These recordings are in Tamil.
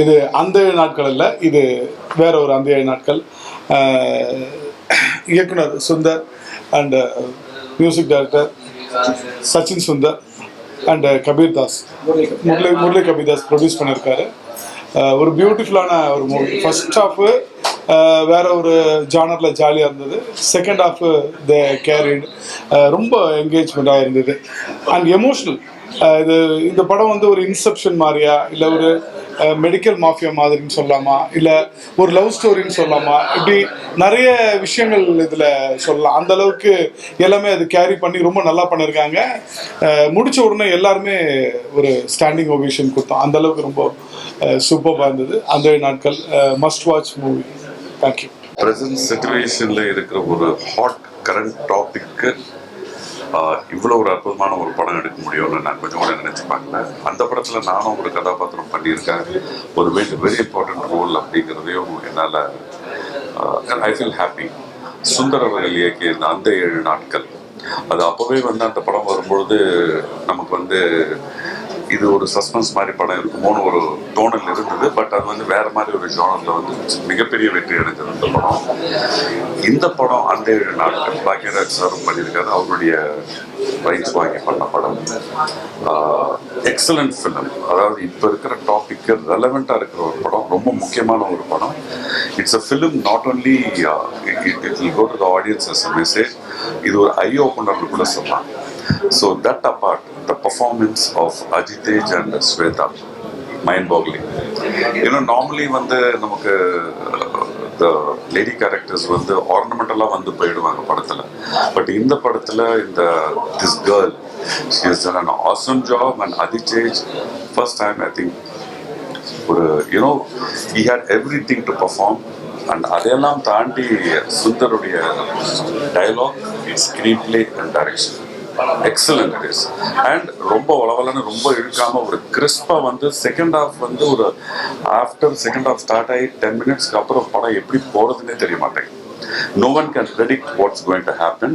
இது அந்த 7 நாட்கள் இல்லை, இது வேற ஒரு அந்த 7 நாட்கள். இயக்குனர் Sundar and music director Sachin Sundar and Kabirdas, Murali Kabirdas produce பண்ணியிருக்காரு. ஒரு பியூட்டிஃபுல்லான ஒரு மூவி. ஃபர்ஸ்ட் ஹாஃபு வேற ஒரு ஜானரில் ஜாலியாக இருந்தது. செகண்ட் ஹாஃபு த கேரிட் ரொம்ப என்கேஜ்மெண்ட்டாக இருந்தது அண்ட் எமோஷ்னல். இந்த படம் வந்து ஒரு இன்செப்ஷன் மாதிரியா, இல்லை ஒரு மெடிக்கல் மாஃபியா மாதிரின்னு சொல்லலாமா, இல்லை ஒரு லவ் ஸ்டோரின்னு சொல்லலாமா, இப்படி நிறைய விஷயங்கள் இதில் சொல்லலாம். அந்த அளவுக்கு எல்லாமே அது கேரி பண்ணி ரொம்ப நல்லா பண்ணியிருக்காங்க. முடித்த உடனே எல்லாருமே ஒரு ஸ்டாண்டிங் ஓவேஷன் கொடுத்தோம். அந்த அளவுக்கு ரொம்ப சூப்பராக இருந்தது அந்த நாட்கள். Must watch movie. Thank you. Present சிச்சுவேஷனில் இருக்கிற ஒரு ஹாட் கரண்ட் டாபிக்கு இவ்வளோ ஒரு அற்புதமான ஒரு படம் எடுக்க முடியும்னு நான் கொஞ்சம் கூட நினச்சி பார்க்கல. அந்த படத்தில் நானும் ஒரு கதாபாத்திரம் பண்ணியிருக்கேன், ஒரு வெரி இம்பார்ட்டன்ட் ரோல் அப்படிங்கிறதையும் என்னால் ஐ ஃபீல் ஹாப்பி. சுந்தர் அவர்கள் இயக்கிய அந்த 7 நாட்கள், அது அப்போவே வந்து அந்த படம் வரும்பொழுது நமக்கு வந்து இது ஒரு சஸ்பென்ஸ் மாதிரி படம் இருக்குமோன்னு ஒரு தோணல் இருந்தது. பட் அது வந்து வேற மாதிரி ஒரு ஜானரில் வந்து மிகப்பெரிய வெற்றி அடைஞ்சது இந்த படம். இந்த படம் அந்த 7 நாட்கள் பாக்யராஜ் சாரும் பண்ணியிருக்காரு, அவருடைய ரைட்ஸ் வாங்கி பண்ண படம். Excellent film. அதாவது இப்போ இருக்கிற டாபிக்கு ரெலவெண்ட்டாக இருக்கிற ஒரு படம், ரொம்ப முக்கியமான ஒரு படம். It's a film not only it will go to the audience as a message. இது ஒரு ஐ ஓப்பனர்னு கூட சொல்லலாம். So that apart, the performance of Ajitej and Sweta, mind-boggling. Normally வந்து நமக்கு the lady characters வந்து ornamentally வந்து போயிடுவாங்க படத்துல. பட் இந்த படத்துல this girl, she has done an awesome job. And Ajitej, first time I think, he had everything to perform. And அதெல்லாம் தாண்டி சுந்தருடைய dialogue, screen play and direction excellent it is. And ரொம்ப வளவலன்னு ரொம்ப இழுக்காம ஒரு கிறிஸ்பாக வந்து செகண்ட் ஹாஃப் வந்து ஒரு ஆஃப்டர் செகண்ட் ஹாஃப் ஸ்டார்ட் ஆகி 10 மினிட்ஸ்க்கு அப்புறம் படம் எப்படி போகிறதுனே தெரிய மாட்டேங்குது. No one can predict what's going to happen.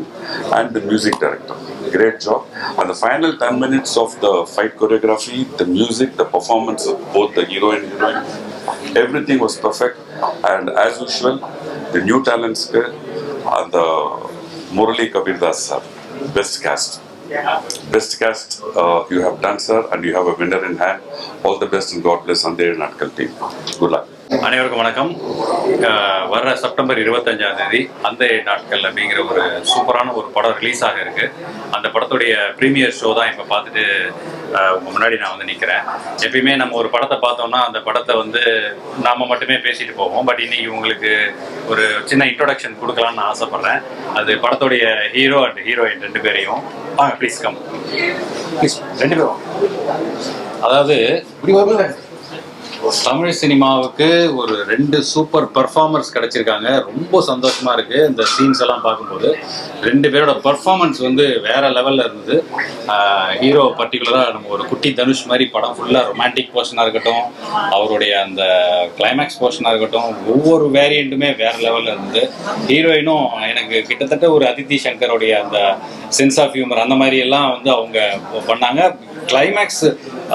And the music director, great job. And the final 10 minutes of the fight choreography, the music, the performance of both the hero and heroine, everything was perfect. And as usual, the new talents and the Murali Kabirdas sir, best cast. You have done, sir, and you have a winner in hand. All the best and God bless Andhey Natkal team. Good luck. அனைவருக்கும் வணக்கம். வர்ற செப்டம்பர் 25ஆம் தேதி அந்த நாட்கள் அப்படிங்கிற ஒரு சூப்பரான ஒரு படம் ரிலீஸ் ஆக இருக்கு. அந்த படத்துடைய ப்ரீமியர் ஷோ தான் இப்போ பார்த்துட்டு உங்க முன்னாடி நான் வந்து நிற்கிறேன். எப்பயுமே நம்ம ஒரு படத்தை பார்த்தோம்னா அந்த படத்தை வந்து நாம மட்டுமே பேசிட்டு போவோம். பட் இன்னைக்கு உங்களுக்கு ஒரு சின்ன இன்ட்ரோடக்ஷன் கொடுக்கலாம்னு நான் ஆசைப்படுறேன். அது படத்துடைய ஹீரோ அண்ட் ஹீரோயின் 2 பேரையும் ப்ளீஸ் கம் ப்ளீஸ் 2 பேரும். அதாவது தமிழ் சினிமாவுக்கு ஒரு 2 சூப்பர் பர்ஃபார்மர்ஸ் கிடைச்சிருக்காங்க. ரொம்ப சந்தோஷமா இருக்கு இந்த சீன்ஸ் எல்லாம் பார்க்கும்போது. 2 பேரோட பர்ஃபார்மன்ஸ் வந்து வேற லெவல்ல இருந்தது. ஹீரோ பர்டிகுலராக நம்ம ஒரு குட்டி தனுஷ் மாதிரி படம் ஃபுல்லாக ரொமான்டிக் போர்ஷனாக இருக்கட்டும், அவருடைய அந்த கிளைமேக்ஸ் போர்ஷனாக இருக்கட்டும், ஒவ்வொரு வேரியண்ட்டுமே வேற லெவலில் இருந்தது. ஹீரோயினும் எனக்கு கிட்டத்தட்ட ஒரு அதித்தி சங்கருடைய அந்த சென்ஸ் ஆஃப் ஹியூமர் அந்த மாதிரி எல்லாம் வந்து அவங்க பண்ணாங்க. கிளைமேக்ஸ்,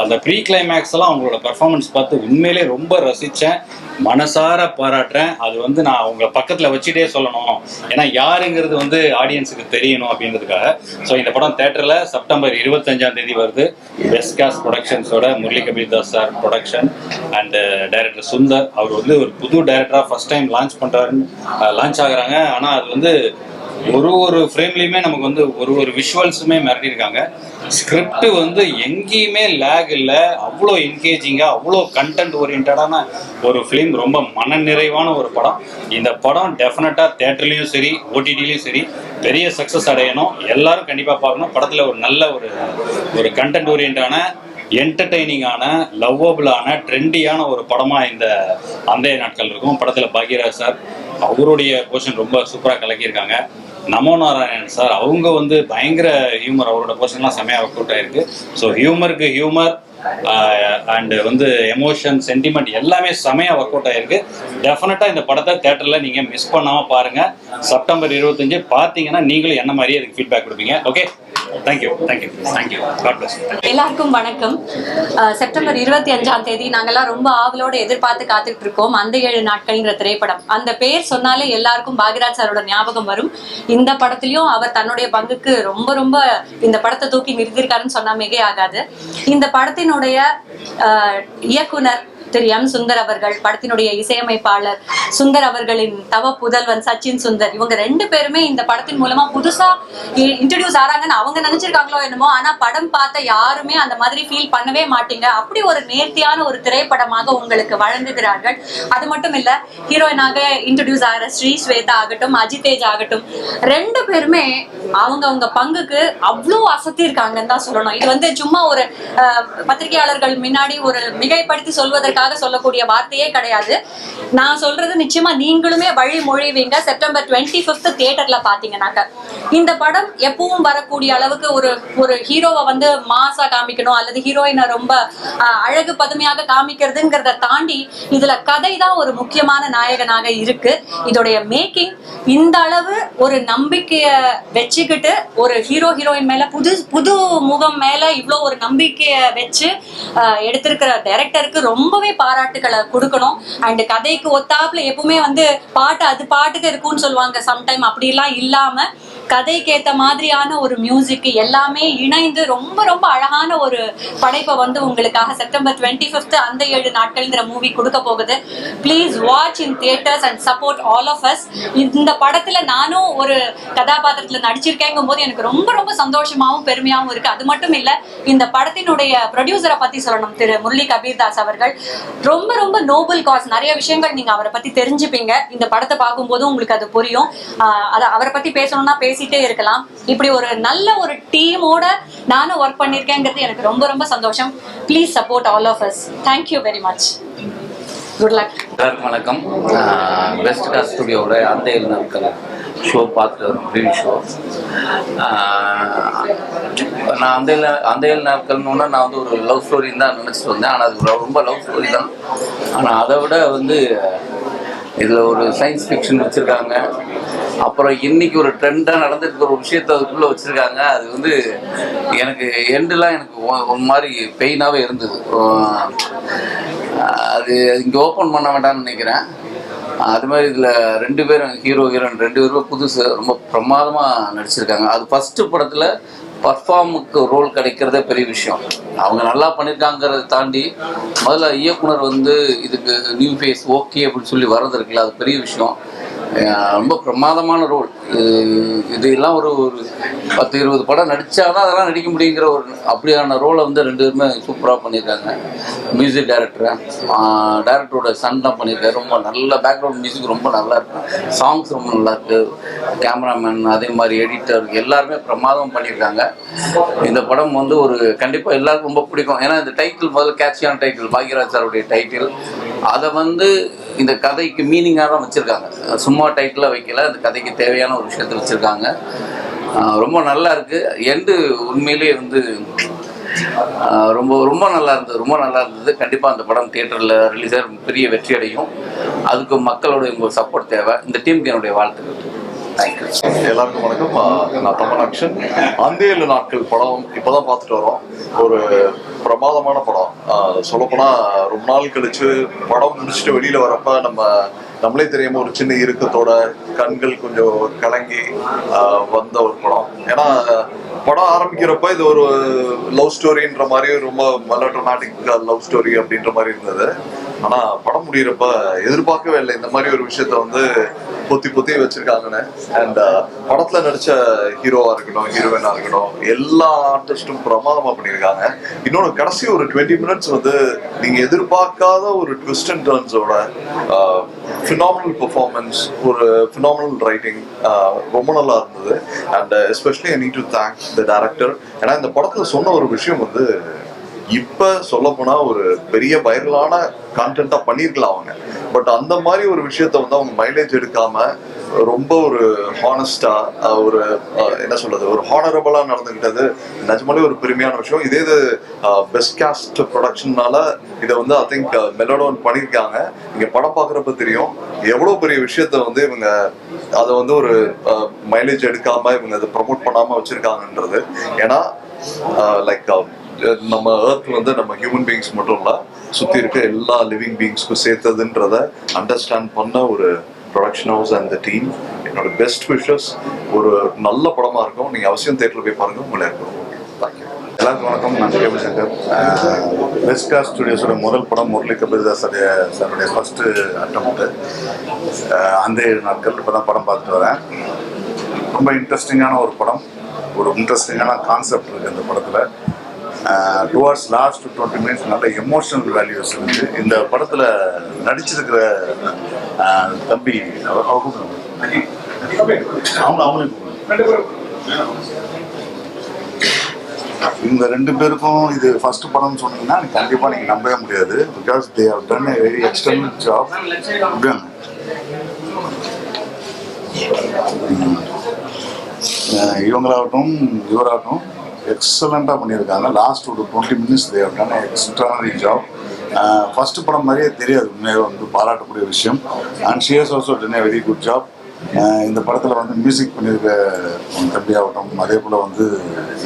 அந்த ப்ரீ கிளைமேக்ஸ் எல்லாம் அவங்களோட பர்ஃபார்மன்ஸ் பார்த்து உண்மையிலே ரொம்ப ரசித்தேன், மனசார பாராட்டுறேன். அது வந்து நான் அவங்க பக்கத்தில் வச்சுட்டே சொல்லணும், ஏன்னா யாருங்கிறது வந்து ஆடியன்ஸுக்கு தெரியணும் அப்படின்றதுக்காக. ஸோ இந்த படம் தேட்டரில் செப்டம்பர் 25ஆம் தேதி வருது. பெஸ்ட் காஸ்ட் ப்ரொடக்ஷன்ஸோட Murali Kabirdas sir production and director Sundar. அவர் வந்து ஒரு புது டைரக்டராக ஃபர்ஸ்ட் டைம் லான்ச் ஆகுறாங்க. ஆனால் அது வந்து ஒரு ஃப்ரேம்லையுமே நமக்கு வந்து ஒரு விஷுவல்ஸுமே மிரட்டியிருக்காங்க. ஸ்கிரிப்ட் வந்து எங்கேயுமே லேக் இல்லை, அவ்வளோ என்கேஜிங்காக, அவ்வளோ கண்டென்ட் ஓரியன்டான ஒரு ஃபிலிம். ரொம்ப மனநிறைவான ஒரு படம். இந்த படம் டெஃபினட்டாக தேட்டர்லேயும் சரி ஓடிடிலையும் சரி பெரிய சக்ஸஸ் அடையணும். எல்லாரும் கண்டிப்பாக பார்க்கணும். படத்தில் ஒரு நல்ல ஒரு கண்டென்ட் ஓரியன்டான, என்டர்டெய்னிங்கான, லவ்வபிளான, ட்ரெண்டியான ஒரு படமாக இந்த அந்த நாட்கள் இருக்கும். படத்தில் பாக்யராஜ் சார் அவருடைய போர்ஷன் ரொம்ப சூப்பராக கலக்கியிருக்காங்க. நமோ நாராயணன் சார் அவங்க வந்து பயங்கர ஹியூமர், அவரோட போர்ஷன்லாம் செம்மையாக ஒர்க் அவுட் ஆயிருக்கு. ஸோ ஹியூமருக்கு ஹியூமர் அண்ட் வந்து எமோஷன், சென்டிமெண்ட் எல்லாமே செம்மையாக ஒர்க் அவுட் ஆயிருக்கு. டெஃபினட்டாக இந்த படத்தை தேட்டரில் நீங்கள் மிஸ் பண்ணாமல் பாருங்கள். செப்டம்பர் 25 பார்த்தீங்கன்னா நீங்களும் என்ன மாதிரியே அதுக்கு ஃபீட்பேக் கொடுப்பீங்க. ஓகே. Thank you god bless. எல்லாருக்கும் வணக்கம். செப்டம்பர் 25ஆம் தேதி நாங்கெல்லாம் ரொம்ப ஆவலோட எதிர்பார்த்து காத்துட்டு இருக்கோம் அந்த 7 நாட்கள்ங்கிற திரைப்படம். அந்த பேர் சொன்னாலே எல்லாருக்கும் பாக்யராஜ் சாரோட ஞாபகம் வரும். இந்த படத்துலயும் அவர் தன்னுடைய பங்குக்கு ரொம்ப ரொம்ப இந்த படத்தை தூக்கி நிறுத்திருக்காருன்னு சொன்னா மிகை ஆகாது. இந்த படத்தினுடைய இயக்குனர் திரு எம். சுந்தர் அவர்கள், படத்தினுடைய இசையமைப்பாளர் சுந்தர் அவர்களின் தவ புதல்வன் சச்சின் சுந்தர், இவங்க 2 பேருமே இந்த படத்தின் மூலமா புதுசா இன்ட்ரடியூஸ் ஆறாங்கன்னு அவங்க நினைச்சிருக்காங்களோ என்னமோ, ஆனா படம் பார்த்த யாருமே அந்த மாதிரி ஃபீல் பண்ணவே மாட்டீங்க. அப்படி ஒரு நேர்த்தியான ஒரு திரைப்படமாக உங்களுக்கு வழங்குகிறார்கள். அது மட்டும் இல்ல, ஹீரோயினாக இன்ட்ரடியூஸ் ஆகிற ஸ்ரீ ஸ்வேதா ஆகட்டும், அஜிதேஜ் ஆகட்டும், 2 பேருமே அவங்க பங்குக்கு அவ்வளோ அசத்தி இருக்காங்கன்னு தான் சொல்லணும். இது வந்து சும்மா ஒரு பத்திரிகையாளர்கள் முன்னாடி ஒரு மிகைப்படுத்தி சொல்வதற்கு சொல்லக்கூடிய வார்த்தையே கிடையாது. நான் சொல்றது நிச்சயமா நீங்களுமே வழி மொழிவீங்க. செப்டம்பர் 25 தியேட்டர்ல பாத்தீங்கன்னாக்க இந்த படம் எப்பவும் வரக்கூடிய அளவுக்கு ஒரு ஹீரோவை வந்து மாசா காமிக்கணும் அல்லது ஹீரோயினை ரொம்ப அழகு பதுமையாக காமிக்கிறதுங்கிறத தாண்டி இதுல கதை தான் ஒரு முக்கியமான நாயகனாக இருக்கு. இதோடைய மேக்கிங் இந்த அளவு ஒரு நம்பிக்கைய வச்சுக்கிட்டு ஒரு ஹீரோயின் மேல புது முகம் மேல இவ்வளோ ஒரு நம்பிக்கைய வச்சு எடுத்திருக்கிற டைரக்டருக்கு ரொம்பவே பாராட்டுகளை கொடுக்கணும். அண்ட் கதைக்கு ஒத்தாப்புல எப்பவுமே வந்து பாட்டு அது பாட்டுக்கு இருக்கும்னு சொல்லுவாங்க. சம்டைம் அப்படிலாம் இல்லாம கதைக்கு ஏத்த மாதிரியான ஒரு மியூசிக் எல்லாமே இணைந்து ரொம்ப ரொம்ப அழகான ஒரு படைப்பை வந்து உங்களுக்காக செப்டம்பர் 25 அந்த 7 நாட்கள்ங்கிற மூவி கொடுக்க போகுது. Please watch in theatres and support all of us. இந்த படத்துல நானும் ஒரு கதாபாத்திரத்துல நடிச்சிருக்கேங்கும் போது எனக்கு ரொம்ப ரொம்ப சந்தோஷமாவும் பெருமையாவும் இருக்கு. அது மட்டும் இல்ல, இந்த படத்தினுடைய ப்ரொடியூசரை பத்தி சொல்லணும், திரு முரளி கபீர்தாஸ் அவர்கள். ரொம்ப ரொம்ப நோபல் காஸ், நிறைய விஷயங்கள் நீங்க அவரை பத்தி தெரிஞ்சுப்பீங்க. இந்த படத்தை பார்க்கும்போது உங்களுக்கு அது புரியும். அவரை பத்தி பேசணும்னா பேசிட்டே இருக்கலாம். இப்படி ஒரு நல்ல ஒரு டீமோட நானும் ஒர்க் பண்ணிருக்கேங்கிறது எனக்கு ரொம்ப ரொம்ப சந்தோஷம். Please support all of us. Thank you very much. Good luck. எல்லாருக்கும் வணக்கம். பெஸ்ட் காஸ்ட் ஸ்டுடியோட அந்த 7 நாட்கள் ஷோ பார்த்துட்டு வரும், ப்ரீவியூ ஷோ. நான் அந்த 7 நாட்கள்னு நான் வந்து ஒரு லவ் ஸ்டோரின்னு தான் நினச்சிட்டு வந்தேன். ஆனால் அது ரொம்ப லவ் ஸ்டோரி தான். ஆனால் அதை விட வந்து இதில் ஒரு சயின்ஸ் ஃபிக்ஷன் வச்சுருக்காங்க. அப்புறம் இன்னைக்கு ஒரு ட்ரெண்டாக நடந்துட்டு ஒரு விஷயத்த அதுக்குள்ளே வச்சுருக்காங்க. அது வந்து எனக்கு எண்டெலாம் எனக்கு ஒரு மாதிரி பெயினாகவே இருந்தது. அது இங்கே ஓப்பன் பண்ண வேண்டாம்னு நினைக்கிறேன். அது மாதிரி இதில் 2 பேரும் ஹீரோயின் 2 பேரும் புதுசு ரொம்ப பிரமாதமாக நடிச்சிருக்காங்க. அது ஃபஸ்ட்டு படத்தில் பர்ஃபார்முக்கு ரோல் கிடைக்கிறதே பெரிய விஷயம். அவங்க நல்லா பண்ணியிருக்காங்கிறத தாண்டி முதல்ல இயக்குனர் வந்து இதுக்கு நியூ ஃபேஸ் ஓகே அப்படின்னு சொல்லி வர்றது இருக்குல்ல, அது பெரிய விஷயம். ரொம்ப பிரமாதமான ரோல். இதெல்லாம் ஒரு 10-20 படம் நடித்தாதான் அதெல்லாம் நடிக்க முடியுங்கிற ஒரு அப்படியான ரோலை வந்து 2 பேருமே சூப்பராக பண்ணியிருக்காங்க. மியூசிக் டைரக்டரோட சன் தான் பண்ணியிருக்காரு. ரொம்ப நல்ல பேக்ரவுண்ட் மியூசிக் ரொம்ப நல்லா இருக்கு. சாங்ஸ் ரொம்ப நல்லா இருக்கு. கேமராமேன் அதே மாதிரி எடிட்டர் எல்லாருமே பிரமாதம் பண்ணியிருக்காங்க. இந்த படம் வந்து ஒரு கண்டிப்பாக எல்லாருக்கும் ரொம்ப பிடிக்கும். ஏன்னா இந்த டைட்டில் முதல்ல கேட்சியான டைட்டில், பாக்யராஜ் சாருடைய டைட்டில். அதை வந்து இந்த கதைக்கு மீனிங்காக தான் வச்சுருக்காங்க. சும்மா டைட்டிலாக வைக்கல, அந்த கதைக்கு தேவையான ஒரு விஷயத்தை வச்சுருக்காங்க. ரொம்ப நல்லா இருக்குது. எண்டு உண்மையிலே வந்து ரொம்ப ரொம்ப நல்லா இருந்தது. கண்டிப்பாக அந்த படம் தியேட்டரில் ரிலீஸ் ஆகி பெரிய வெற்றி அடையும். அதுக்கு மக்களுடைய உங்கள் சப்போர்ட் தேவை. இந்த டீமுக்கு என்னுடைய வாழ்த்துக்கள். தேங்க்யூ. எல்லாருக்கும் வணக்கம். நான் தமிழாக்ஷன். அந்த 7 நாட்கள் படம் இப்போதான் பார்த்துட்டு வரோம். ஒரு பிரமாதமான படம். சொல்லப்போனால் ரொம்ப நாள் கழிச்சு படம் முடிச்சுட்டு வெளியில் வரப்ப நம்மளே தெரியாம ஒரு சின்ன இறுக்கத்தோட கண்கள் கொஞ்சம் கலங்கி வந்த ஒரு படம். ஏன்னா படம் ஆரம்பிக்கிறப்ப இது ஒரு லவ் ஸ்டோரின்ற மாதிரி ரொம்ப மெலோட்ராமேட்டிக் லவ் ஸ்டோரி அப்படின்ற மாதிரி இருந்தது. ஆனா படம் முடிகிறப்ப எதிர்பார்க்கவே இல்லை இந்த மாதிரி ஒரு விஷயத்த வந்து பொத்தி வச்சிருக்காங்கன்னு. அண்ட் படத்துல நடிச்ச ஹீரோவா இருக்கட்டும், ஹீரோயினா இருக்கட்டும், எல்லா ஆர்டிஸ்டும் பிரமாதமா பண்ணியிருக்காங்க. இன்னொன்று கடைசி ஒரு 20 மினிட்ஸ் வந்து நீங்க எதிர்பார்க்காத ஒரு ட்விஸ்ட் அண்ட் டர்ன்ஸோட ஃபினாமினல் பெர்ஃபார்மன்ஸ், ஒரு ஃபினாமினல் ரைட்டிங் ரொம்ப நல்லா இருந்தது. And especially I need to thank the director. ஏன்னா இந்த படத்துல சொன்ன ஒரு விஷயம் வந்து இப்ப சொல்ல போனா ஒரு பெரிய வைரலான கான்டென்ட்டா பண்ணிருக்கலாம் அவங்க. பட் அந்த மாதிரி ஒரு விஷயத்த வந்து அவங்க மைலேஜ் எடுக்காம ரொம்ப ஒரு ஹானஸ்டா ஒரு என்ன சொல்றது ஒரு ஹானரபிளா நடந்துக்கிட்டது நிஜமாலே ஒரு பெருமையான விஷயம். இதே இது பெஸ்ட் காஸ்ட் ப்ரொடக்ஷன்னால இதை வந்து ஐ திங்க் மெலோடோன் பண்ணியிருக்காங்க. இங்க படம் பார்க்குறப்ப தெரியும் எவ்வளவு பெரிய விஷயத்த வந்து இவங்க அதை வந்து ஒரு மைலேஜ் எடுக்காம இவங்க அதை ப்ரமோட் பண்ணாம வச்சிருக்காங்கன்றது. ஏன்னா லைக் நம்ம எர்த் வந்து நம்ம ஹியூமன் பீயிங்ஸ் மட்டும் இல்ல சுத்தி இருக்க எல்லா லிவிங் பீயிங்ஸ்க்கும் சேர்த்ததுன்றத அண்டர்ஸ்டாண்ட் பண்ண ஒரு production house and the team. என்னோட பெஸ்ட் விஷஸ். ஒரு நல்ல படமா இருக்கும். நீங்க அவசியம் தேட்டரில் போய் பாருங்க. உங்களை இருக்கும். தேங்க்யூ. எல்லாருக்கும் வணக்கம். நான் கேபிள் சங்கர். பெஸ்ட் காஸ்ட் ஸ்டுடியோஸோட முதல் படம் முரளி கபில்தாஸ் சாருடைய ஃபர்ஸ்ட் அட்டம்ப்ட். அந்த 7 நாட்கள் இப்போ தான் படம் பார்த்துட்டு வரேன். ரொம்ப இன்ட்ரெஸ்டிங்கான ஒரு படம். ஒரு இன்ட்ரெஸ்டிங்கான கான்செப்ட் இருக்குது இந்த படத்தில். டுவார்ட்ஸ் லாஸ்ட் 20 மினிட்ஸ் நல்ல எமோஷனல் வேல்யூஸ் இருக்குது. இந்த படத்தில் நடிச்சிருக்கிற தம்பி அவங்களும் இந்த 2 பேருக்கும் இது ஃபர்ஸ்ட் படம்னு சொன்னீங்கன்னா கண்டிப்பாக நீங்கள் நம்பவே முடியாது. Because they have done a very external job. இவங்களாகட்டும் இவராகட்டும் எக்ஸலண்ட்டாக பண்ணியிருக்காங்க. லாஸ்ட் ஒரு 20 minutes they have done extraordinary job. First படம் மாதிரியே தெரியாது. உண்மையாக வந்து பாராட்டக்கூடிய விஷயம். And she has also done a very good job. இந்த படத்தில் வந்து மியூசிக் பண்ணியிருக்க தம்பி ஆகட்டும், அதே போல் வந்து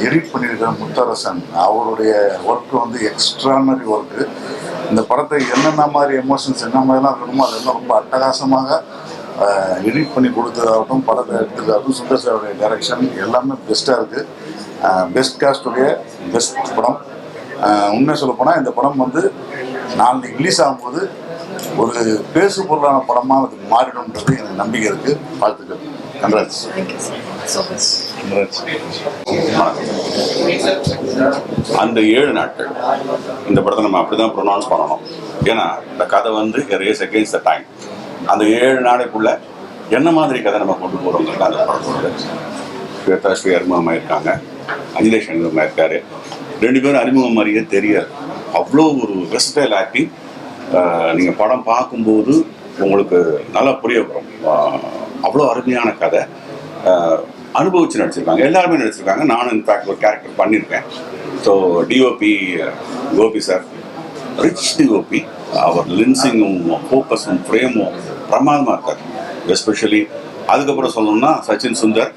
எடிட் பண்ணியிருக்க முத்தரசன் அவருடைய ஒர்க்கு வந்து எக்ஸ்ட்ரானரி ஒர்க்கு. இந்த படத்தை என்னென்ன மாதிரி எமோஷன்ஸ் என்ன மாதிரிலாம் இருக்கணுமோ அதெல்லாம் ரொம்ப அட்டகாசமாக எடிட் பண்ணி கொடுத்ததாகட்டும், படத்தை எடுத்ததாகட்டும், சுந்தர் சாருடைய டைரக்ஷன் எல்லாமே பெஸ்ட்டாக இருக்குது. பெஸ்ட் காஸ்டுடைய பெஸ்ட் படம். உண்மையை சொல்ல போனால் இந்த படம் வந்து நாளைக்கு ரிலீஸ் ஆகும்போது ஒரு பேசு பொருளான படமாக அது மாறிடும்ன்றது எனக்கு நம்பிக்கை இருக்குது. வாழ்த்துக்கள். கங்க்ராட்ஸ். அந்த 7 நாட்கள் இந்த படத்தை நம்ம அப்படி தான் ப்ரொனவுன்ஸ் பண்ணணும். ஏன்னா இந்த கதை வந்து ரேஸ் அகெயின்ஸ்ட் த டைம். அந்த 7 நாளைக்குள்ள என்ன மாதிரி கதை நம்ம கொண்டு போகிறோங்கிறது அந்த படத்தோட. ஸ்வேதாஸ்ரீ அறிமுகமாயிருக்காங்க, அகிலேஷ் அறிமுகமாயிருக்காரு. 2 பேரும் அறிமுகம் மாதிரியே தெரியாது. அவ்வளோ ஒரு வெஸ்டைல் ஆக்டிங். நீங்கள் படம் பார்க்கும்போது உங்களுக்கு நல்லா புரிய வரும். அவ்வளோ அருமையான கதை. அனுபவிச்சு நடிச்சிருக்காங்க. எல்லாருமே நடிச்சிருக்காங்க. நானும் இன்ஃபேக்ட் ஒரு கேரக்டர் பண்ணியிருக்கேன். So DOP Gopi sir, rich DOP. அவர் லென்சிங்கும் ஃபோக்கஸும் ஃப்ரேமும் பிரமாதமாக இருக்கார். எஸ்பெஷலி அதுக்கப்புறம் சொல்லணும்னா சச்சின் சுந்தர்,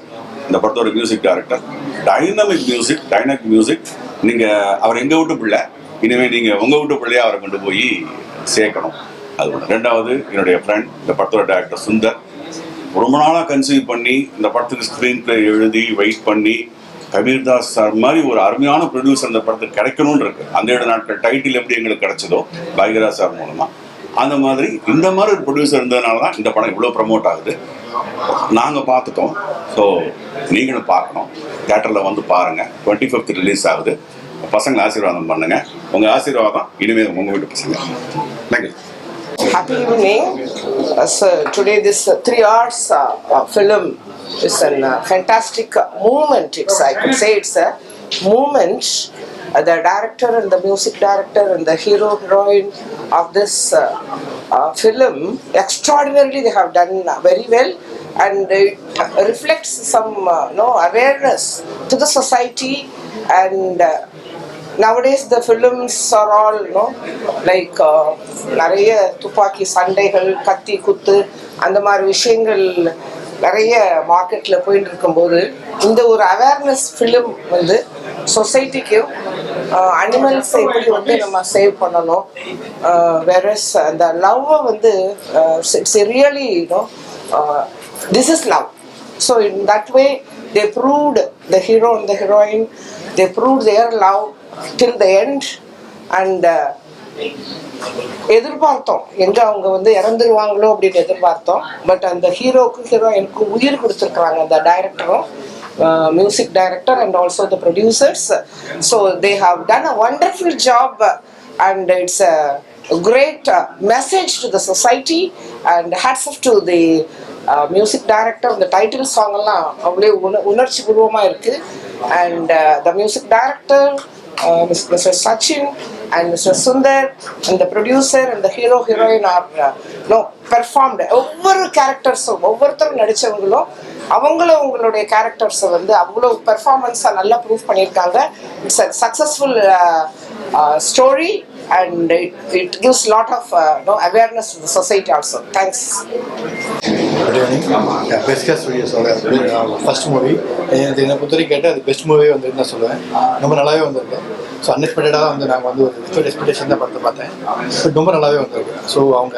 இந்த படத்தோட மியூசிக் டைரக்டர். Dynamic music. நீங்கள் அவர் எங்கள் வீட்டு பிள்ளை, இனிமேல் நீங்கள் உங்கள் வீட்டு பிள்ளையை அவரை கொண்டு போய் சேர்க்கணும். அது ஒன்று. 2வது என்னுடைய ஃப்ரெண்ட், இந்த படத்தோட டைரக்டர் சுந்தர். ரொம்ப நாளாக கன்சீவ் பண்ணி இந்த படத்துக்கு ஸ்க்ரீன் பிளே எழுதி வெயிட் பண்ணி கபீர்தாஸ் சார் மாதிரி ஒரு அருமையான ப்ரொடியூசர் இந்த படத்துக்கு கிடைக்கணும்னு இருக்கு. அந்த 7 நாட்கள் டைட்டில் எப்படி எங்களுக்கு கிடைச்சதோ பாக்யராஜ் சார் மூலமாக, அந்த மாதிரி இந்த மாதிரி ஒரு ப்ரொடியூசர் இருந்ததுனால தான் இந்த படம் இவ்வளோ ப்ரமோட் ஆகுது. நாங்கள் பார்த்துட்டோம். ஸோ நீங்களும் பார்க்கணும். தியேட்டரில் வந்து பாருங்கள். 25th ரிலீஸ் ஆகுது. பசங்களை ஆசீர்வாதம் பண்ணுங்கள். உங்கள் ஆசீர்வாதம் இனிமேல் உங்கள் வீட்டு பசங்க. Thank you. Happy evening. So today this 3 hours film is a fantastic movement. I could say it's a movement. The director and the music director and the hero heroine of this film extraordinarily they have done very well, and it reflects some awareness to the society. And nowadays the films are all like நிறைய துப்பாக்கி சண்டைகள், கத்தி குத்து, அந்த மாதிரி விஷயங்கள் நிறைய மார்க்கெட்டில் போயிட்டு இருக்கும்போது இந்த ஒரு அவேர்னஸ் ஃபிலிம் வந்து சொசைட்டிக்கும் அனிமல்ஸ் எப்படி வந்து நம்ம சேவ் பண்ணணும், வேறஸ் அந்த லவ்வை வந்து it's really this is love. So in that way they proved the hero and the heroine, they proved their love till the end. And எதிர்பார்த்தோம் எங்க அவங்க வந்து இறந்துருவாங்களோ அப்படின்னு எதிர்பார்த்தோம். பட் அந்த ஹீரோக்கும் ஹீரோயினுக்கும் உயிர் கொடுத்துருக்குறாங்க அந்த டைரக்டரும், music director and also the producers. So they have done a wonderful job and it's a great message to the society. And hats off to the music director. The title song எல்லாம் அவ்வளோ உணர்ச்சி பூர்வமாக இருக்குது. And the music director, Mr. Sachin and Mr. Sundar and the producer and the hero heroine are performed. ஒவ்வொரு கேரக்டர்ஸும் ஒவ்வொருத்தரும் நடித்தவங்களும் அவங்களுடைய கேரக்டர்ஸை வந்து அவ்வளோ பெர்ஃபார்மன்ஸாக நல்லா ப்ரூவ் பண்ணியிருக்காங்க. It's a successful story and it gives lot of awareness to the society also. Thanks. Good evening. Best ஸ்டுடியோஸோட ஃபர்ஸ்ட் மூவி என்னை பொறுத்தவரைக்கும் கேட்டால் அது பெஸ்ட் மூவியே வந்துருக்கு தான் சொல்லுவேன். ரொம்ப நல்லாவே வந்திருக்கு. ஸோ அன்எக்ஸ்பெக்டடாக வந்து நாங்கள் வந்து ஒரு வித்தவுட் எக்ஸ்பெக்டேஷன் தான் படத்தை பார்த்தேன். பட் ரொம்ப நல்லாவே வந்திருக்கு. ஸோ அவங்க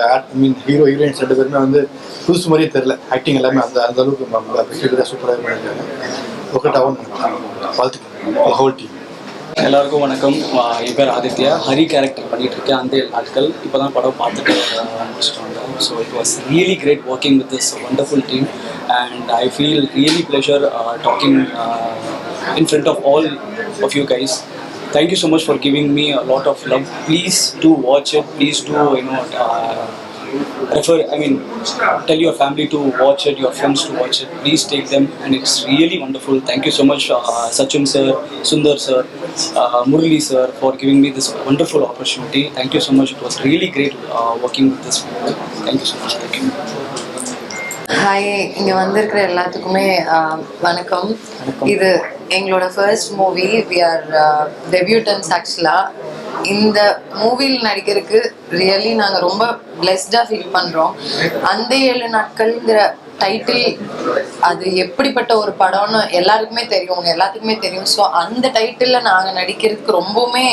ஹீரோ ஹீரோயின்ஸ் 2 பேருமே வந்து புதுசு மாதிரியே தெரில. ஆக்டிங் எல்லாமே அந்த அளவுக்கு சூப்பராக பண்ணியிருக்காங்க. ஒக்கட்டாகவும் வாழ்த்துக்கள் ஹோல் டீம். எல்லாருக்கும் வணக்கம். என் பேர் ஆதித்யா. ஹரி கேரக்டர் பண்ணிட்டு இருக்கேன். அந்த நாட்கள் இப்போ தான் படம் பார்த்துட்டு முடிச்சுட்டு வந்தோம். So it was really great working with this wonderful team and I feel really pleasure talking in front of all of you guys. Thank you so much for giving me a lot of love. Please do watch it. Please do tell your family to watch it, your friends to watch it. Please take them, and it's really wonderful. Thank you so much, Sachin sir, Sundar sir, Murali sir, for giving me this wonderful opportunity. Thank you so much. It was really great working with this movie. Thank you so much. Thank you. Hi, இங்கே வந்திருக்கிற எல்லாத்துக்குமே வணக்கம். இது எங்களோட first movie. We are debutants. ஆக்சுவலாக இந்த மூவியில் நடிக்கிறதுக்கு ரியலி நாங்கள் ரொம்ப பிளெஸ்டாக ஃபீல் பண்ணுறோம். அந்த 7 நாட்கள்ங்கிற டைட்டில் அது எப்படிப்பட்ட ஒரு படம்னு எல்லாருக்குமே தெரியும், உங்க எல்லாத்துக்குமே தெரியும். ஸோ அந்த டைட்டிலில் நாங்கள் நடிக்கிறதுக்கு ரொம்பவுமே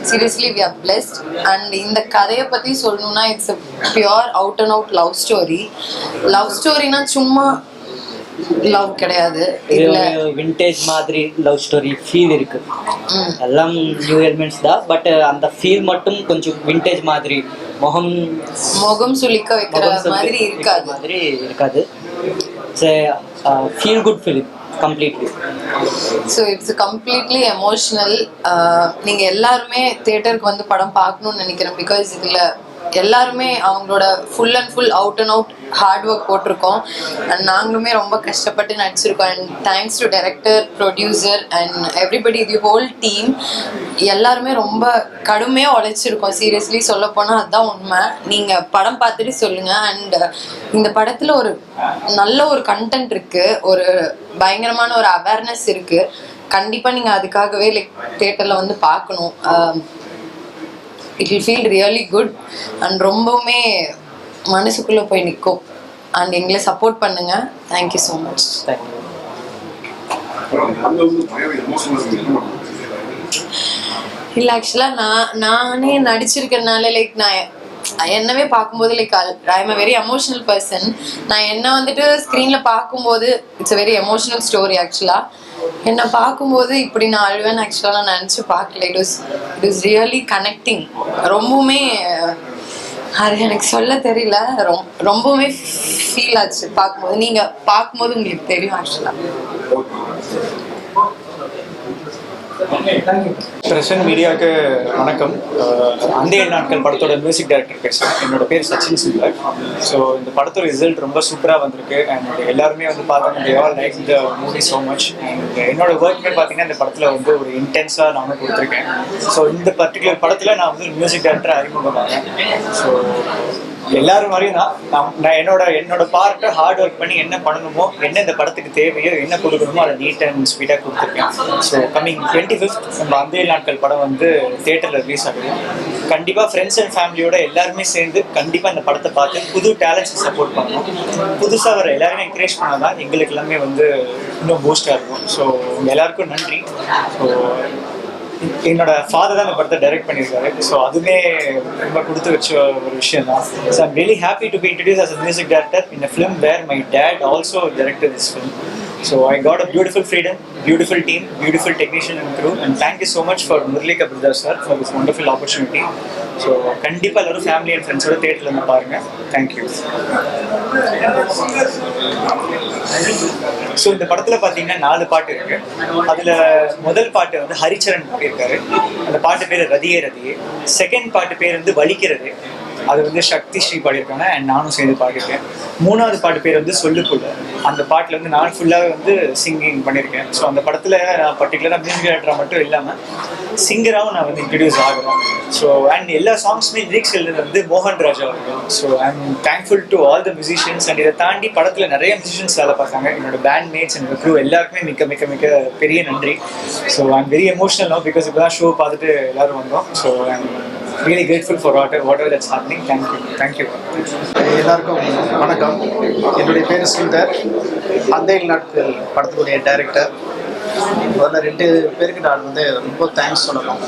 seriously we are blessed. And இந்த கதையை பற்றி சொல்லணும்னா it's a pure out and out love story. Love ஸ்டோரினா சும்மா லவ் கிடையாது. இதுல விண்டேஜ் மாதிரி லவ் ஸ்டோரி ஃபீல் இருக்கு. எல்லாம் நியூ எலிமெண்ட்ஸ் தான், பட் அந்த ஃபீல் மட்டும் கொஞ்சம் விண்டேஜ் மாதிரி முகம் சுளிக்க வைக்கிற மாதிரி இருக்காது. It's feel good film completely. So it's completely emotional. நீங்கள் எல்லாருமே தியேட்டருக்கு வந்து படம் பார்க்கணும்னு நினைக்கிறேன். பிகாஸ் இதில் எல்லாருமே அவங்களோட full and full out and out hard work போட்டிருக்கோம். அண்ட் நாங்களுமே ரொம்ப கஷ்டப்பட்டு நடிச்சிருக்கோம். And thanks to director, producer and everybody, the whole team. எல்லாருமே ரொம்ப கடுமையாக உழைச்சிருக்கோம். சீரியஸ்லி சொல்லப்போனால் அதுதான் உண்மை. நீங்கள் படம் பார்த்துட்டு சொல்லுங்கள். அண்ட் இந்த படத்தில் ஒரு நல்ல ஒரு கண்டென்ட் இருக்குது, ஒரு பயங்கரமான ஒரு அவேர்னஸ் இருக்குது. கண்டிப்பாக நீங்கள் அதுக்காகவே தியேட்டரில் வந்து பார்க்கணும். It will feel really good and ரொம்பவுமே மனசுக்குள்ளே போய் நிற்கும். அண்ட் எங்களை சப்போர்ட் பண்ணுங்கள். Thank you so much. இல்லை, ஆக்சுவலாக நானே நடிச்சிருக்கிறதுனால நான் என்னவே பார்க்கும்போது I am a very emotional person. நான் என்ன வந்துட்டு ஸ்க்ரீனில் பார்க்கும்போது it's a very emotional story. ஆக்சுவலாக என்னை பார்க்கும்போது இப்படி நான் அழுவேன்னு ஆக்சுவலாக நான் நினச்சி பார்க்கல. It is really connecting. ரொம்பவுமே அது எனக்கு சொல்ல தெரியல, ரொம்பவுமே ஃபீல் ஆச்சு பார்க்கும்போது. நீங்கள் பார்க்கும்போது உங்களுக்கு தெரியும். ஆக்சுவலாக பிரசன்ட் மீடியாவுக்கு வணக்கம். அந்த 7 நாட்கள் படத்தோட மியூசிக் டைரக்டர் பேசுகிறேன். என்னோட பேர் சச்சின் சுந்தர். ஸோ இந்த படத்தோட ரிசல்ட் ரொம்ப சூப்பராக வந்திருக்கு. அண்ட் எல்லாருமே வந்து பார்த்தோன்னா they all like the movie so much. And என்னோட ஒர்க்குமே பார்த்தீங்கன்னா இந்த படத்தில் வந்து ஒரு இன்டென்ஸாக நான் கொடுத்துருக்கேன். ஸோ இந்த பர்டிகுலர் படத்தில் நான் வந்து மியூசிக் டைரக்டரை அறிமுகமானேன். ஸோ எல்லாரும் மாதிரியும் நான் என்னோட பார்ட்டை ஹார்ட் ஒர்க் பண்ணி என்ன பண்ணணுமோ, என்ன இந்த படத்துக்கு தேவையோ, என்ன கொடுக்கணுமோ அதை நீட் அண்ட் ஸ்பீடாக கொடுத்துருக்கேன். ஸோ கம்மிங் 25th நம்ம அந்த 7 நாட்கள் படம் வந்து தியேட்டரில் ரிலீஸ் ஆகுது. கண்டிப்பாக ஃப்ரெண்ட்ஸ் அண்ட் ஃபேமிலியோட எல்லாருமே சேர்ந்து கண்டிப்பாக இந்த படத்தை பார்த்து புது டேலண்ட்ஸை சப்போர்ட் பண்ணணும். புதுசாக வர எல்லாருமே என்கரேஜ் பண்ணால் தான் எங்களுக்கு எல்லாமே வந்து இன்னும் பூஸ்டாக இருக்கும். ஸோ எல்லாருக்கும் நன்றி. ஸோ என்னோட ஃபாதர் தான் இந்த படத்தை டைரக்ட் பண்ணியிருக்காரு. ஸோ அதுவுமே ரொம்ப கொடுத்து வச்ச ஒரு விஷயம் தான். So I'm really happy to be introduce as a music director in a film where my dad also directed this film. So I got a beautiful freedom, beautiful team, beautiful technician and crew. And thank you so much for Murali Kapildas sir for this wonderful opportunity. So கண்டிப்பாக எல்லோரும் ஃபேமிலி அண்ட் ஃப்ரெண்ட்ஸோட தேட்டரில் வந்து பாருங்கள். தேங்க்யூ. ஸோ இந்த படத்தில் பார்த்தீங்கன்னா 4 பாட்டு இருக்கு. அதில் முதல் பாட்டு வந்து ஹரிச்சரன் பாடியிருக்காரு. அந்த பாட்டு பேர் ரதியே ரதியே. செகண்ட் பாட்டு பேர் வந்து வலிக்கிறது. அது வந்து சக்தி ஸ்ரீ பாடியிருக்காங்க அண்ட் நானும் சேர்ந்து பாடியிருக்கேன். 3வது பாட்டு பேர் வந்து சொல்லுக்குள்ள. அந்த பாட்டில் வந்து நான் ஃபுல்லாகவே வந்து சிங்கிங் பண்ணியிருக்கேன். ஸோ அந்த படத்தில் நான் பர்டிகுலராக மியூசிக் டைரக்டராக மட்டும் இல்லாமல் சிங்கராகவும் நான் வந்து இன்ட்ரடியூஸ் ஆகிறேன். ஸோ அண்ட் எல்லா சாங்ஸுமே லிரிக்ஸ் எழுதுறது வந்து மோகன் ராஜா அவர்கள். So I am thankful to all the musicians. And இதை தாண்டி படத்தில் நிறைய மியூசிஷியன்ஸ் வேலை பார்த்தாங்க. என்னோட பேண்ட் மேட்ஸ் என்னோட க்ரூ எல்லாருக்குமே மிக்க மிக்க மிக்க பெரிய நன்றி. So I am very emotional no because இப்போ தான் ஷோ பார்த்துட்டு எல்லாரும் வந்தோம். So I am really grateful for whatever that's happening. Thank you. எல்லாருக்கும் வணக்கம். என்னுடைய பேர் சுந்தர், அந்தேல் நாட்கள் படத்துடைய டைரக்டர். முதல்ல 2 பேருக்கு நான் வந்து ரொம்ப தேங்க்ஸ் சொல்லணும்.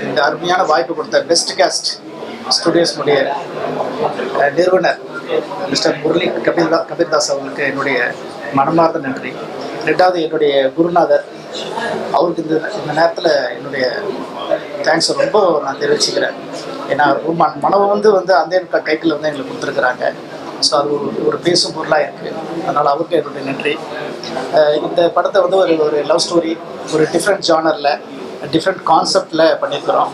இந்த அருமையான வாய்ப்பு கொடுத்த பெஸ்ட் காஸ்ட் ஸ்டுடியோஸ்னுடைய நிறுவனர் மிஸ்டர் முரளி கபீர்தாஸ் அவர்களுக்கு என்னுடைய மனமார்ந்த நன்றி. 2வது என்னுடைய குருநாதர் அவருக்கு இந்த நேரத்தில் என்னுடைய தேங்க்ஸ் ரொம்ப நான் தெரிவிச்சுக்கிறேன். ஏன்னா மனவை வந்து அந்த டைட்டில் வந்து எங்களுக்கு கொடுத்துருக்குறாங்க. ஸோ அது ஒரு பேசும் பொருளாக இருக்குது. அதனால் அவருக்கு என்னுடைய நன்றி. இந்த படத்தை வந்து ஒரு லவ் ஸ்டோரி, ஒரு டிஃப்ரெண்ட் ஜானரில் டிஃப்ரெண்ட் கான்செப்டில் பண்ணியிருக்கிறோம்.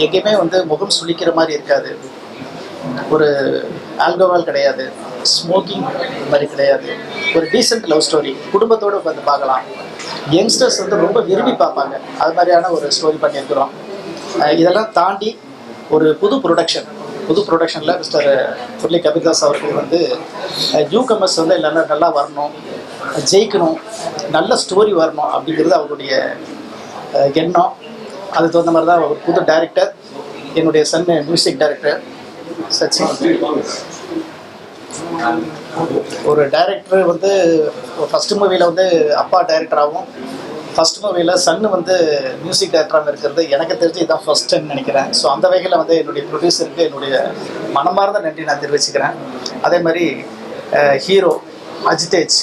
எங்கேயுமே வந்து முகம் சுளிக்கிற மாதிரி இருக்காது, ஒரு ஆல்கோஹால் கிடையாது, ஸ்மோக்கிங் மாதிரி கிடையாது. ஒரு டீசென்ட் லவ் ஸ்டோரி, குடும்பத்தோடு வந்து பார்க்கலாம். யங்ஸ்டர்ஸ் வந்து ரொம்ப விரும்பி பார்ப்பாங்க. அது மாதிரியான ஒரு ஸ்டோரி பண்ணியிருக்கிறோம். இதெல்லாம் தாண்டி ஒரு புது ப்ரொடக்ஷனில் மிஸ்டர் முரளி கபீர்தாஸ் அவர்கள் வந்து நியூ கமர்ஸ் வந்து எல்லாரும் நல்லா வரணும், ஜெயிக்கணும், நல்ல ஸ்டோரி வரணும் அப்படிங்கிறது அவருடைய எண்ணம். அதுக்கு தகுந்த மாதிரி தான் ஒரு புது டைரக்டர், என்னுடைய சன் மியூசிக் டைரக்டர் சச்சின். ஒரு டைரக்டர் வந்து ஃபஸ்ட்டு மூவியில் வந்து அப்பா டைரக்டராகவும், ஃபஸ்ட் மூவியில் சன்னு வந்து மியூசிக் டைரக்டராக இருக்கிறது எனக்கு தெரிஞ்சு இதுதான் ஃபஸ்ட் டைம் நினைக்கிறேன். ஸோ அந்த வகையில் வந்து என்னுடைய ப்ரொடியூசருக்கு என்னுடைய மனமார்ந்த நன்றி நான் தெரிவிச்சுக்கிறேன். அதே மாதிரி ஹீரோ அஜிதேஜ்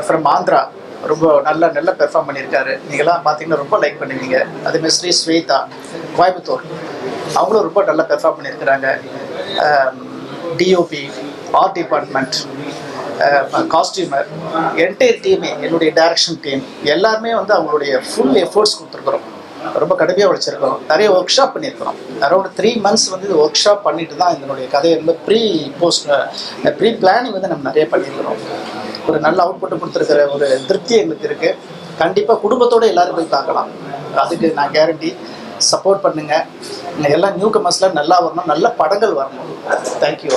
ஃப்ரம் ஆந்திரா ரொம்ப நல்ல பெர்ஃபார்ம் பண்ணியிருக்காரு. நீங்களாம் பார்த்தீங்கன்னா ரொம்ப லைக் பண்ணுவீங்க. அதேமாதிரி ஸ்ரீ ஸ்வேதா கோயம்புத்தூர், அவங்களும் ரொம்ப நல்லா பெர்ஃபார்ம் பண்ணியிருக்கிறாங்க. DOP, art department, costumer, entire டீமே, என்னுடைய டைரக்ஷன் டீம் எல்லாருமே வந்து அவங்களுடைய ஃபுல் எஃபோர்ட்ஸ் கொடுத்துருக்குறோம். ரொம்ப கடுமையாக உழைச்சிருக்கிறோம். நிறைய ஒர்க் ஷாப் பண்ணியிருக்கிறோம். அரௌண்ட் 3 months வந்து இது ஒர்க் ஷாப் பண்ணிட்டு தான் இதனுடைய கதையை வந்து ப்ரீ பிளானிங் வந்து நம்ம நிறைய பண்ணியிருக்கிறோம். ஒரு நல்ல அவுட்புட்டு கொடுத்துருக்கிற ஒரு திருப்தி எங்களுக்கு இருக்குது. கண்டிப்பாக குடும்பத்தோடு எல்லோரும் போய் பார்க்கலாம். அதுக்கு நான் கேரண்டி. சப்போர்ட் பண்ணுங்கள். எல்லாம் நியூ கமர்ஸில் நல்லா வரணும், நல்ல படங்கள் வரணும். தேங்க்யூ.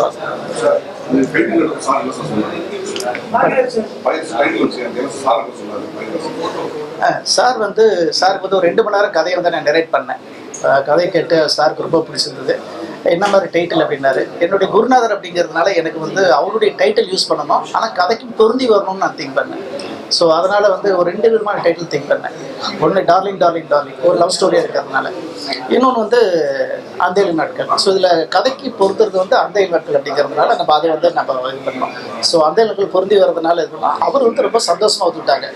சாருக்கு வந்து ஒரு 2 மணி நேரம் கதையை வந்து நான் நரேட் பண்ணேன். கதையை கேட்டு சாருக்கு ரொம்ப பிடிச்சிருந்தது. என்ன மாதிரி டைட்டில் அப்படின்னாரு. என்னுடைய குருநாதர் அப்படிங்கிறதுனால எனக்கு வந்து அவருடைய டைட்டில் யூஸ் பண்ணணும், ஆனால் கதைக்கு பொருந்தி வரணும்னு நான் திங்க் பண்ணேன். ஸோ அதனால் வந்து ஒரு 2 விதமான டைட்டில் திங்க் பண்ணேன். ஒன்று டார்லிங் ஒரு லவ் ஸ்டோரியாக இருக்கிறதுனால, இன்னொன்று வந்து அந்தேல் நாட்கள். ஸோ இதில் கதைக்கு பொறுத்துறது வந்து அந்தேல் நாட்கள் அப்படிங்கிறதுனால நம்ம அதை வந்து நம்ம இது பண்ணோம். ஸோ அந்தேல் நாட்கள் பொருந்தி வர்றதுனால இது பண்ணோம். அவர் வந்து ரொம்ப சந்தோஷமாக ஒத்துக்கிட்டாங்க.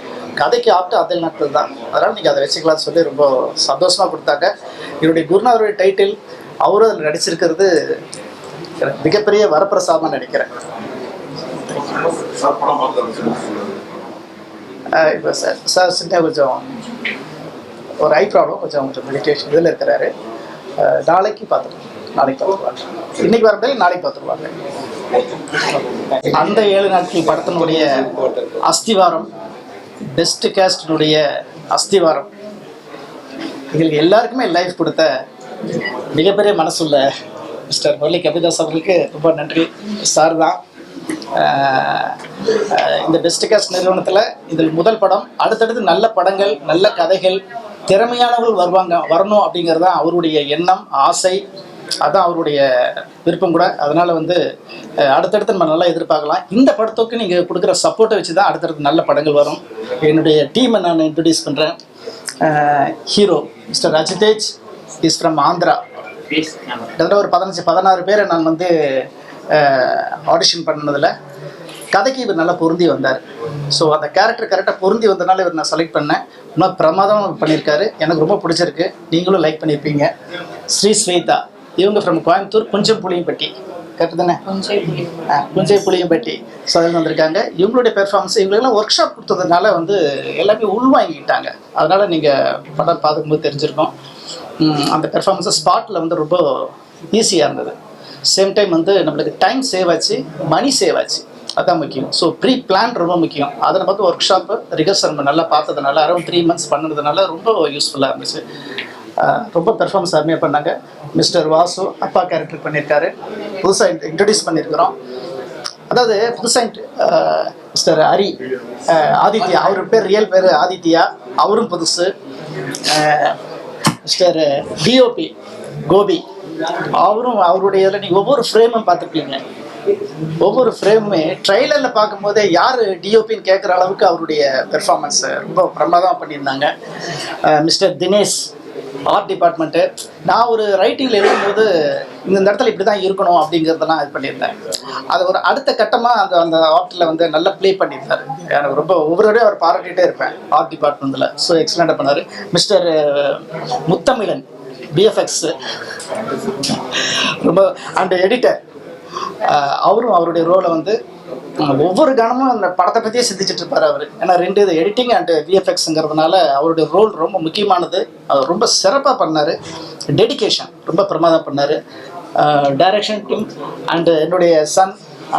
கதைக்கு ஆப்ட்டு அந்தேல் நாட்கள் தான், அதனால் நீங்கள் அதை வச்சுக்கலாம்னு சொல்லி ரொம்ப சந்தோஷமாக கொடுத்தாங்க. என்னுடைய குருநாதருடைய டைட்டில் அவரும் அதில் நடிச்சிருக்கிறது மிகப்பெரிய வரப்பிரசாதமாக நினைக்கிறேன். இப்போ சார் சின்ன கொஞ்சம் ஒரு ஐ ப்ராப்ளம், கொஞ்சம் மெடிடேஷன் இதில் இருக்கிறாரு. நாளைக்கு பார்த்துருவாங்க. இன்னைக்கு வரதில் நாளைக்கு பார்த்துருவாங்க. அந்த 7 நாட்கள் படத்தினுடைய அஸ்திவாரம், பெஸ்ட் கேஸ்டினுடைய அஸ்திவாரம், எங்களுக்கு எல்லாருக்குமே லைஃப் கொடுத்த மிகப்பெரிய மனசுள்ள மிஸ்டர் முரளி கபீர்தாஸ் அவர்களுக்கு ரொம்ப நன்றி. சார் தான் இந்த பெஸ்ட் கேஸ்ட் நிறுவனத்தில் இதில் முதல் படம். அடுத்தடுத்து நல்ல படங்கள், நல்ல கதைகள், திறமையானவர்கள் வரணும் அப்படிங்கிறது தான் அவருடைய எண்ணம், ஆசை. அதுதான் அவருடைய விருப்பம் கூட. அதனால் வந்து அடுத்தடுத்து நம்ம நல்லா எதிர்பார்க்கலாம். இந்த படத்துக்கு நீங்கள் கொடுக்குற சப்போர்ட்டை வச்சு தான் அடுத்தடுத்து நல்ல படங்கள் வரும். என்னுடைய டீமை நான் இன்ட்ரடியூஸ் பண்ணுறேன். Hero mister Ajitej is from Andhra. கிட்டத்தட்ட ஒரு 15-16 பேரை நான் வந்து ஆடிஷன் பண்ணதில் கதைக்கு இவர் நல்லா பொருந்தி வந்தார். ஸோ அந்த கேரக்டர் கரெக்டாக பொருந்தி வந்ததுனால இவர் நான் செலக்ட் பண்ணேன். இன்னும் பிரமாதமாக பண்ணியிருக்காரு. எனக்கு ரொம்ப பிடிச்சிருக்கு. நீங்களும் லைக் பண்ணியிருப்பீங்க. ஸ்ரீ ஸ்வேதா, இவங்க ஃப்ரம் கோயம்புத்தூர், புஞ்சம் புளியம்பட்டி. கரெக்டு தானே? புஞ்சை புளியம்பட்டி. ஸோ அதில் வந்திருக்காங்க. இவங்களுடைய பெர்ஃபார்மன்ஸ், இவங்களுக்கெல்லாம் ஒர்க் ஷாப் கொடுத்ததுனால வந்து எல்லாமே உள்வாங்கிக்கிட்டாங்க. அதனால் நீங்கள் படம் பார்க்கும்போது தெரிஞ்சிருக்கோம். அந்த பெர்ஃபார்மன்ஸை ஸ்பாட்டில் வந்து ரொம்ப ஈஸியாக இருந்தது. சேம் டைம் வந்து நம்மளுக்கு டைம் சேவ் ஆச்சு, மணி சேவ் ஆச்சு. அதுதான் முக்கியம். ஸோ ப்ரீ பிளான் ரொம்ப முக்கியம். அதில் பார்த்து ஒர்க் ஷாப்பு ரிகர்சல் நம்ம நல்லா பார்த்ததுனால அரௌண்ட் 3 months பண்ணதுனால ரொம்ப யூஸ்ஃபுல்லாக இருந்துச்சு. ரொம்ப பெர்ஃபார்மன்ஸ் அருமையாக பண்ணாங்க. மிஸ்டர் வாசு அப்பா கேரக்டர் பண்ணியிருக்காரு. புதுசாக இன்ட்ரடியூஸ் பண்ணியிருக்கிறோம். அதாவது புதுசாக மிஸ்டர் ஹரி ஆதித்யா, அவர் பேர் ரியல் பேர் ஆதித்யா, அவரும் புதுசு. மிஸ்டர் டிஓபி கோபி, அவரும் அவருடைய இதில் நீங்கள் ஒவ்வொரு ஃப்ரேமும் பார்த்துருப்பீங்க. ஒவ்வொரு ஃப்ரேமுமே ட்ரெய்லரில் பார்க்கும்போதே யார் டிஓபின்னு கேட்குற அளவுக்கு அவருடைய பெர்ஃபார்மன்ஸ் ரொம்ப பிரமாதமாக பண்ணியிருந்தாங்க. மிஸ்டர் தினேஷ் ஆர்ட் டிபார்ட்மெண்ட்டு, நான் ஒரு ரைட்டிங்கில் எழுதும்போது இந்த இடத்துல இப்படி தான் இருக்கணும் அப்படிங்கிறதெல்லாம் இது பண்ணியிருந்தேன். அது ஒரு அடுத்த கட்டமாக அந்த ஆர்ட்டில் வந்து நல்லா ப்ளே பண்ணியிருந்தார். எனக்கு ரொம்ப ஒவ்வொருவரையும் அவர் பாராட்டிகிட்டே இருப்பேன் ஆர்ட் டிபார்ட்மெண்ட்டில். ஸோ எக்ஸலண்ட்டாக பண்ணார். மிஸ்டர் முத்தமிழன் பிஎஃப்எக்ஸ் ரொம்ப அண்ட் எடிட்டர், அவரும் அவருடைய ரோலை வந்து ஒவ்வொரு கணமும் அந்த படத்தை பற்றியே சிந்திச்சுட்டு இருப்பார் அவர். ஏன்னா 2 இது எடிட்டிங் அண்ட் விஎஃப்எக்ஸுங்கிறதுனால அவருடைய ரோல் ரொம்ப முக்கியமானது. அவர் ரொம்ப சிறப்பாக பண்ணார். டெடிகேஷன் ரொம்ப பிரமாதம் பண்ணார். டைரக்ஷன் டீம் அண்டு என்னுடைய சன்,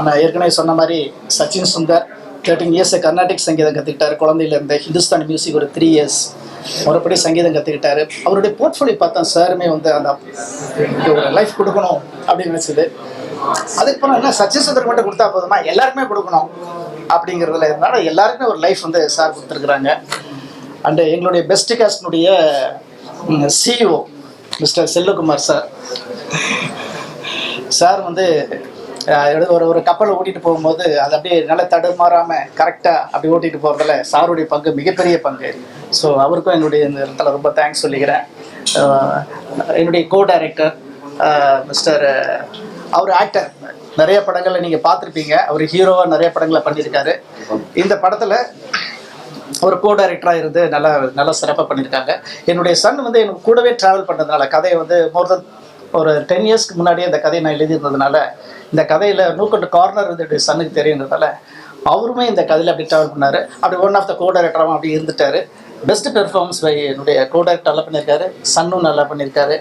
நான் ஏற்கனவே சொன்ன மாதிரி சச்சின் சுந்தர் 13 years கர்நாடிக் சங்கீதம் கற்றுக்கிட்டார். குழந்தையிலேருந்து ஹிந்துஸ்தானி மியூசிக் ஒரு 3 years மறுபடி சங்கீதம் கற்றுக்கிட்டாரு. அவருடைய போர்ட்ஃபோலியோ பார்த்தா சாருமே வந்து அந்த ஒரு லைஃப் கொடுக்கணும் அப்படின்னு நினச்சது. அதுக்கப்புறம் என்ன சச்சின் சுந்தர் மட்டும் கொடுத்தா போதுமா, எல்லாருக்குமே கொடுக்கணும் அப்படிங்கிறதுல இருந்தால எல்லாருக்குமே ஒரு லைஃப் வந்து சார் கொடுத்துருக்குறாங்க. அண்டு எங்களுடைய பெஸ்ட் காஸ்டினுடைய சிஇஓ மிஸ்டர் செல்வகுமார் சார் வந்து ஒரு கப்பலை ஓட்டிகிட்டு போகும்போது அது அப்படியே நல்லா தடுமாறாமல் கரெக்டாக அப்படி ஓட்டிகிட்டு போகிறதுல சாருடைய பங்கு மிகப்பெரிய பங்கு. ஸோ அவருக்கும் என்னுடைய இந்த இடத்துல ரொம்ப தேங்க்ஸ் சொல்லிக்கிறேன். என்னுடைய கோ டைரக்டர் மிஸ்டர், அவர் ஆக்டர், நிறைய படங்களில் நீங்கள் பார்த்துருப்பீங்க. அவர் ஹீரோவாக நிறைய படங்களை பண்ணியிருக்காரு. இந்த படத்தில் ஒரு கோ டைரக்டராக இருந்து நல்லா சிறப்பாக பண்ணியிருக்காங்க. என்னுடைய சன் வந்து எனக்கு கூடவே ட்ராவல் பண்ணுறதுனால கதையை வந்து மோர் தென் ஒரு 10 years முன்னாடியே இந்த கதையை நான் எழுதியிருந்ததுனால இந்த கதையில் நூக்கண்டு கார்னர் வந்து சன்னுக்கு தெரியுன்றதால அவருமே இந்த கதையில் அப்படி ட்ராவல் பண்ணார். அப்படி ஒன் ஆஃப் த கோ டைரக்டராகவும் அப்படி இருந்துட்டார். பெஸ்ட் பெர்ஃபார்மன்ஸ் பை என்னுடைய கோ டைரக்டர் நல்லா பண்ணியிருக்காரு. சன்னும் நல்லா பண்ணியிருக்காரு.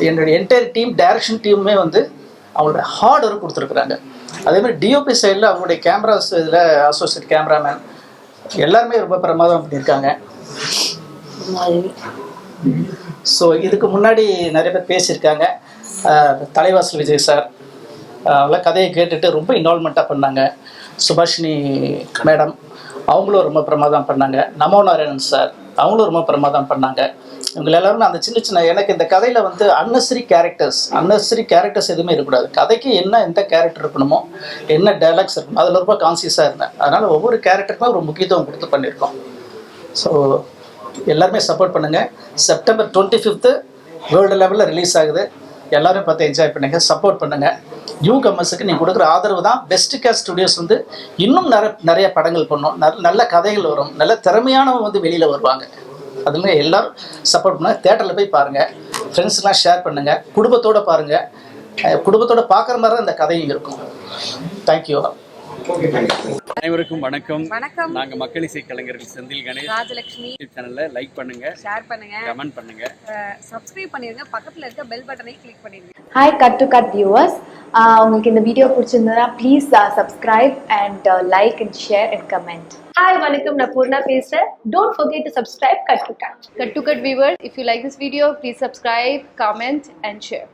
என்னுடைய என்டையர் டீம் டைரக்ஷன் டீமுமே வந்து அவங்களோட ஹார்ட் ஒர்க் கொடுத்துருக்குறாங்க. அதேமாதிரி டிஓபி சைடில் அவங்களுடைய கேமராஸ் இதில் அசோசியேட் கேமராமேன் எல்லாருமே ரொம்ப பிரமாதம் பண்ணியிருக்காங்க. ஸோ இதுக்கு முன்னாடி நிறைய பேர் பேசியிருக்காங்க. தலைவாசல் விஜய் சார் அவங்களாம் கதையை கேட்டுட்டு ரொம்ப இன்வால்மெண்ட்டாக பண்ணாங்க. சுபாஷினி மேடம் அவங்களும் ரொம்ப பிரமாதம் பண்ணாங்க. நமோ நாராயணன் சார் அவங்களும் ரொம்ப பிரமாதம் பண்ணாங்க. இவங்க எல்லாருமே அந்த சின்ன எனக்கு இந்த கதையில் வந்து அன்னெசரி கேரக்டர்ஸ் எதுவுமே இருக்கக்கூடாது. கதைக்கு எந்த கேரக்டர் இருக்கணுமோ, என்ன டைலாக்ஸ் இருக்கணும், அதில் ரொம்ப கான்சியஸாக இருந்தேன். அதனால் ஒவ்வொரு கேரக்டருக்குமே ஒரு முக்கியத்துவம் கொடுத்து பண்ணியிருக்கோம். ஸோ எல்லாருமே சப்போர்ட் பண்ணுங்கள். September 25th வேர்ல்டு லெவலில் ரிலீஸ் ஆகுது. எல்லோரும் பார்த்து என்ஜாய் பண்ணுங்கள், சப்போர்ட் பண்ணுங்கள். நியூ கமர்ஸுக்கு நீங்கள் கொடுக்குற ஆதரவு தான் பெஸ்ட் காஸ்ட் ஸ்டுடியோஸ் வந்து இன்னும் நிறைய படங்கள் பண்ணும், நல்ல கதைகள் வரும், நல்ல திறமையானவங்க வந்து வெளியில் வருவாங்க. அதுல எல்லாரும் சப்போர்ட் பண்ணுங்க. தியேட்டரில் போய் பாருங்கள், ஃப்ரெண்ட்ஸ்லாம் ஷேர் பண்ணுங்கள், குடும்பத்தோடு பாருங்கள். குடும்பத்தோட பார்க்குற மாதிரி தான் இந்த கதையும் இருக்கும். தேங்க்யூ. அனைவருக்கும் வணக்கம். நாங்க மக்கள் இசை கலைஞர்கள் செந்தில் கணேஷ், ராஜலட்சுமி. சேனல்ல லைக் பண்ணுங்க, ஷேர் பண்ணுங்க, கமெண்ட் பண்ணுங்க, சப்ஸ்கிரைப் பண்ணிருங்க, பக்கத்துல இருக்க பெல் பட்டனை கிளிக் பண்ணிருங்க. Hi cut to cut viewers, உங்களுக்கு இந்த வீடியோ பிடிச்சிருந்தா please subscribe and like and share and comment. Hi, வணக்கம், நான் பூர்ணா பேசுறேன். Don't forget to subscribe Cut to Cut. Cut to Cut viewers, if you like this video, please subscribe, comment and share.